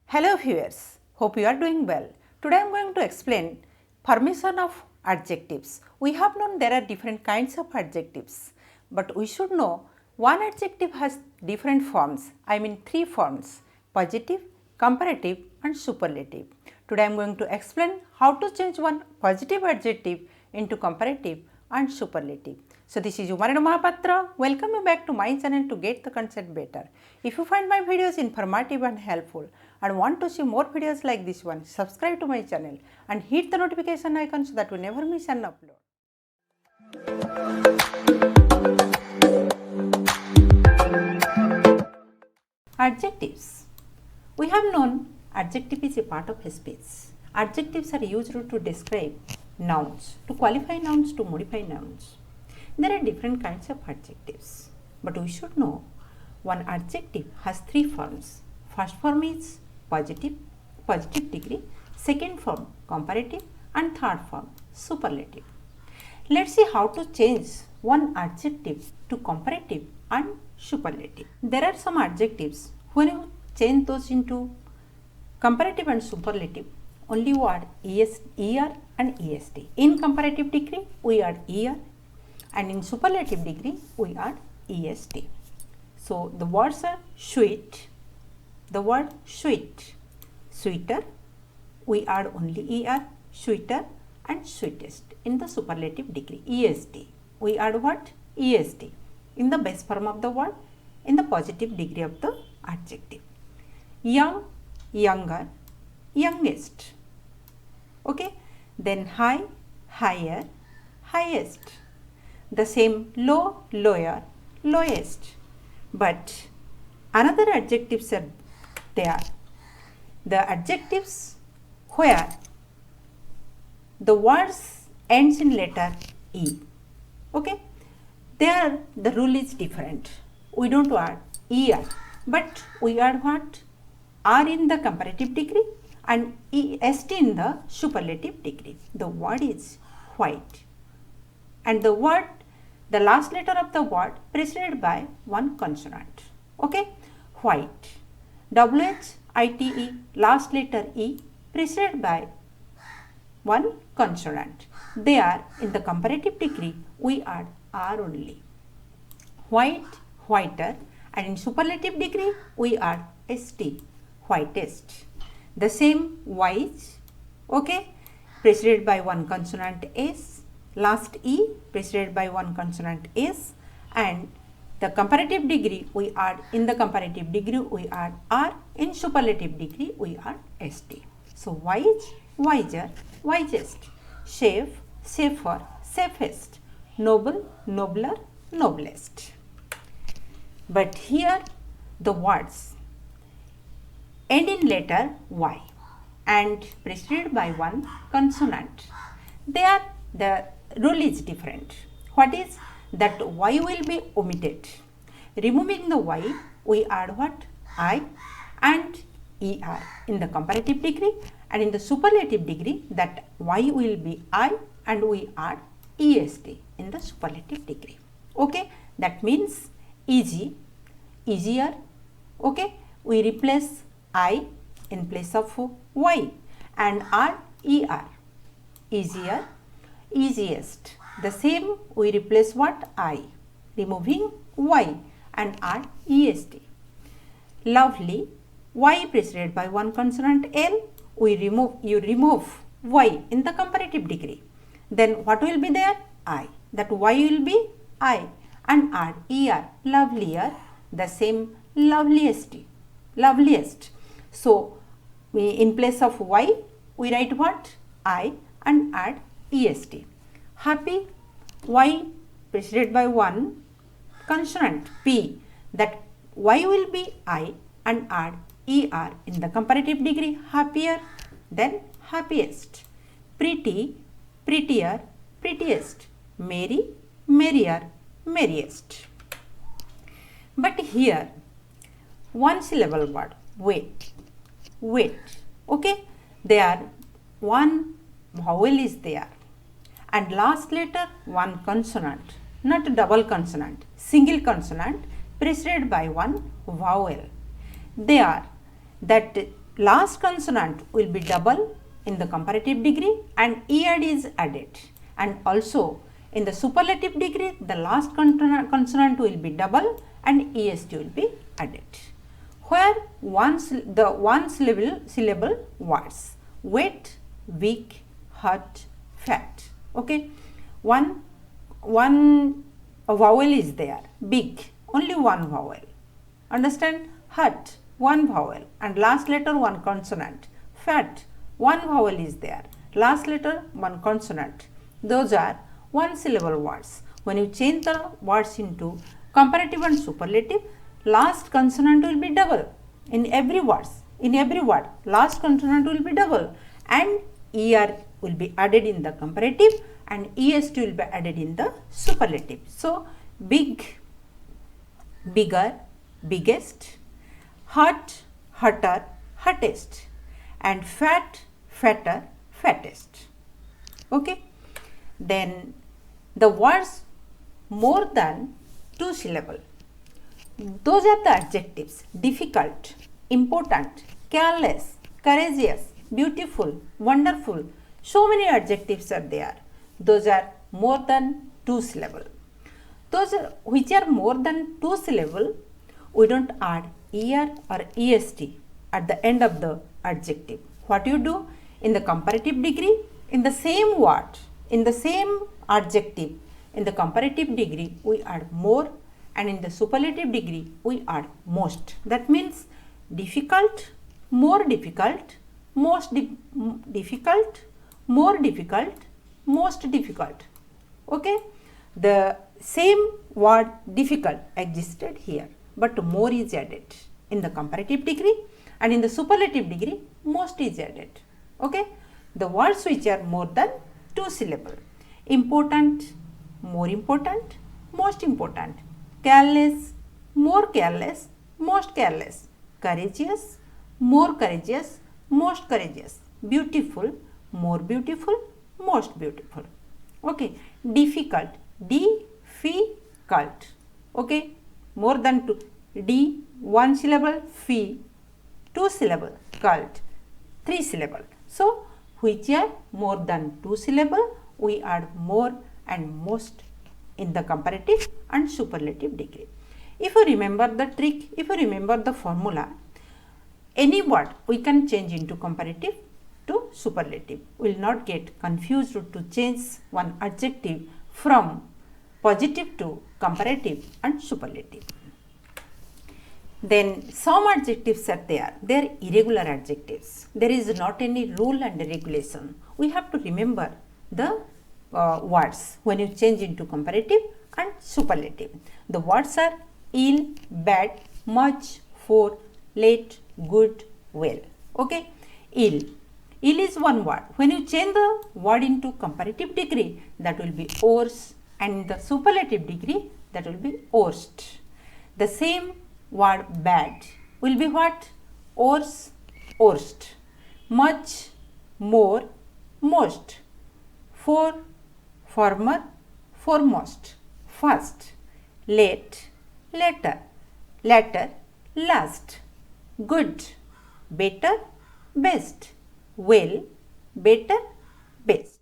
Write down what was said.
Hello viewers, hope you are doing well. Today I am going to explain formation of adjectives. We have known there are different kinds of adjectives, but we should know one adjective has different forms, I mean three forms: positive, comparative and superlative. Today I am going to explain how to change one positive adjective into comparative and superlative. So this is Umarana Mahapatra. Welcome you back to my channel to get the concept better. If you find my videos informative and helpful and want to see more videos like this one, subscribe to my channel and hit the notification icon so that you never miss an upload. Adjectives. We have known adjective is a part of a speech. Adjectives are used to describe nouns, to qualify nouns, to modify nouns. There are different kinds of adjectives, but we should know one adjective has three forms. First form is positive degree, second form comparative and third form superlative. Let's see how to change one adjective to comparative and superlative. There are some adjectives, when you change those into comparative and superlative, only you add er and est. In comparative degree, we add er, and in superlative degree, we add est. So the words are sweet, the word sweet, sweeter, we add only er, sweeter and sweetest. In the superlative degree, est, we add what? est in the base form of the word, in the positive degree of the adjective. Young, younger, youngest. Okay, then high, higher, highest. The same low, lower, lowest. But another adjectives are there. The adjectives where the words ends in letter E. Okay, there the rule is different. We don't add er, but we add what? R in the comparative degree and est in the superlative degree. The word is white, and the word, the last letter of the word preceded by one consonant. Okay, white, white, last letter E preceded by one consonant. There in the comparative degree we add R only. White, whiter, and in superlative degree we add st, whitest. The same wise, okay, preceded by one consonant s, last E preceded by one consonant s, and the comparative degree we add, in the comparative degree we add R, in superlative degree we add st. So wise, wiser, wisest, safe, safer, safest, noble, nobler, noblest. But here the words end in letter Y and preceded by one consonant. There the rule is different. What is that? Y will be omitted. Removing the Y, we add what? I and er in the comparative degree, and in the superlative degree that Y will be I and we add est in the superlative degree. Okay, that means easy, easier. Okay, we replace I in place of Y and add er, easier, easiest. The same we replace what? I, removing Y and add est. Lovely, Y preceded by one consonant L, you remove Y in the comparative degree. Then what will be there? I. That Y will be I and add er, lovelier. The same loveliest, loveliest. So in place of Y we write what? I and add est. Happy, Y preceded by one consonant P, that Y will be I and add er in the comparative degree, happier, then happiest. Pretty, prettier, prettiest. Merry, merrier, merriest. But here one syllable word, wait, wait. Okay, there one vowel is there and last letter one consonant, not double consonant, single consonant preceded by one vowel. There that last consonant will be double in the comparative degree and ER is added, and also in the superlative degree the last consonant will be double and EST will be added. Where the one syllable words wet, weak, hot, fat. Okay, one vowel is there, big, only one vowel. Understand? Hot, one vowel and last letter one consonant. Fat, one vowel is there, last letter one consonant. Those are one syllable words. When you change the words into comparative and superlative, last consonant will be double in every word. In every word, last consonant will be double and ER will be added in the comparative and EST will be added in the superlative. So, big, bigger, biggest, hot, hotter, hottest, and fat, fatter, fattest. Okay. Then the words more than 2 syllable. Those are the adjectives: difficult, important, careless, courageous, beautiful, wonderful. So many adjectives are there. Those are more than 2 syllable. Those which are more than 2 syllable, we don't add ER or EST at the end of the adjective. What you do in the comparative degree, in the same word, in the same adjective, in the comparative degree we add more and in the superlative degree we add most. That means difficult, more difficult, most difficult, more difficult, most difficult. Okay, the same word difficult existed here, but more is added in the comparative degree and in the superlative degree most is added. Okay, the words which are more than 2 syllable: important, more important, most important, careless, more careless, most careless, courageous, more courageous, most courageous, beautiful, more beautiful, most beautiful. Okay, difficult, difficult. Okay, more than 2, D 1 syllable, fi 2 syllable, cult 3 syllable. So, which are more than 2 syllable, we add more and most in the comparative and superlative degree. If you remember the trick, if you remember the formula, any word we can change into comparative to superlative. We will not get confused to change one adjective from positive to comparative and superlative. Then some adjectives are there, they are irregular adjectives. There is not any rule and regulation. We have to remember the words when you change into comparative and superlative. The words are ill, bad, much, for, late, good, well. Okay, ill. Ill is one word. When you change the word into comparative degree, that will be worse, and in the superlative degree, that will be worst. The same word bad will be what? Worse, worst. Much, more, most. For, former, foremost. First, late, later, latter, last. Good, better, best. Well, better, best.